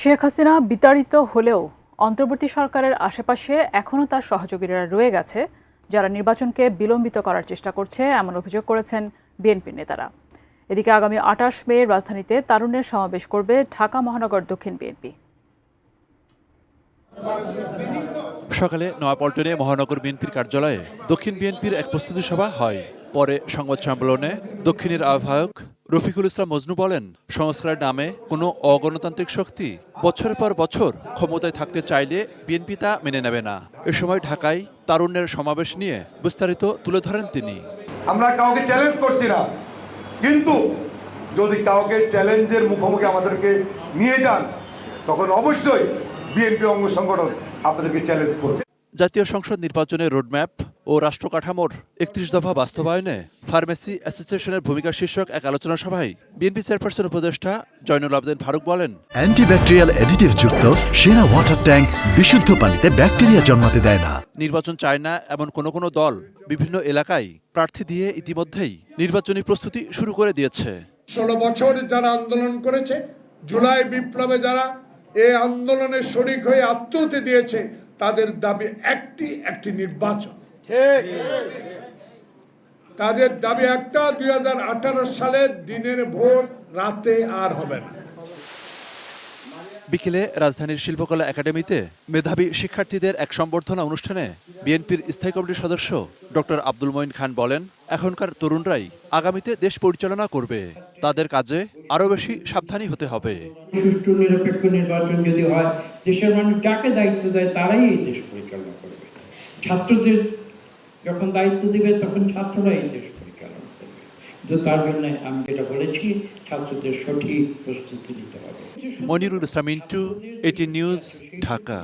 শেখ হাসিনা বিতাড়িত হলেও অন্তর্বর্তী সরকারের আশেপাশে এখনও তার সহযোগীরা রয়ে গেছে, যারা নির্বাচনকে বিলম্বিত করার চেষ্টা করছে, এমন অভিযোগ করেছেন বিএনপির নেতারা। এদিকে আগামী ২৮ মে রাজধানীতে তারুণ্যের সমাবেশ করবে ঢাকা মহানগর দক্ষিণ বিএনপি। সকালে নয়াপল্টনে মহানগর বিএনপির কার্যালয়ে দক্ষিণ বিএনপির এক প্রস্তুতি সভা হয়। পরে সংবাদ সম্মেলনে দক্ষিণের আহ্বায়ক রফিকুল ইসলাম মজনু বলেন, সংস্কারের নামে কোনো অগণতান্ত্রিক শক্তি বছরের পর বছর ক্ষমতায় থাকতে চাইলে বিএনপি তা মেনে নেবে না। এ সময় ঢাকায় তারুণ্যের সমাবেশ নিয়ে বিস্তারিত তুলে ধরেন তিনি। আমরা কাউকে চ্যালেঞ্জ করছি না, কিন্তু যদি কাউকে চ্যালেঞ্জের মুখোমুখি আমাদেরকে নিয়ে যান, তখন অবশ্যই বিএনপি অঙ্গ সংগঠন আপনাদেরকে চ্যালেঞ্জ করবে। জাতীয় সংসদ নির্বাচনের রোডম্যাপ ও রাষ্ট্র কাঠামোর ৩১ দফা বাস্তবায়নে ফার্মেসি অ্যাসোসিয়েশনের ভূমিকা শীর্ষক এক আলোচনা সভায় বিএনপি চেয়ারপারসন উপদেষ্টা জয়নুল আবেদিন ফারুক বলেন, অ্যান্টিব্যাকটেরিয়াল অ্যাডিটিভ যুক্ত সেরা ওয়াটার ট্যাঙ্ক বিশুদ্ধ পানিতে ব্যাকটেরিয়া জন্মাতে দেয় না। নির্বাচন চায় না এমন কোনো দল বিভিন্ন এলাকায় প্রার্থী দিয়ে ইতিমধ্যেই নির্বাচনী প্রস্তুতি শুরু করে দিয়েছে। ১৬ বছর যারা আন্দোলন করেছে, জুলাই বিপ্লবে যারা এই আন্দোলনের শরিক হয়ে আত্মহত্যা দিয়েছে, তাদের দাবি একটি নির্বাচন। তাদের দাবি একটা, ২০১৮ সালের দিনের ভোট রাতে আর হবে না। বিকেলে রাজধানীর শিল্পকলা একাডেমিতে মেধাবী শিক্ষার্থীদের এক সম্বর্ধনা অনুষ্ঠানে বিএনপির স্থায়ী কমিটির সদস্য ডক্টর আব্দুল মঈন খান বলেন, এখনকার তরুণরাই আগামীতে দেশ পরিচালনা করবে, তাদের কাজে আরো বেশি সাবধানী হতে হবে। সুষ্ঠু নিরপেক্ষ নির্বাচন যদি হয়, দেশের মানুষ যাকে দায়িত্ব দেয় তারাই এই দেশ পরিচালনা করবে। ছাত্রদের যখন দায়িত্ব দিবে তখন ছাত্ররা এই দেশ পরিচালনা করবে। তো তার জন্য আমি যেটা বলেছি, ছাত্রদের সঠিক প্রস্তুতি নিতে হবে। মনিরুল ইসলাম মিন্টু, 18 নিউজ, ঢাকা।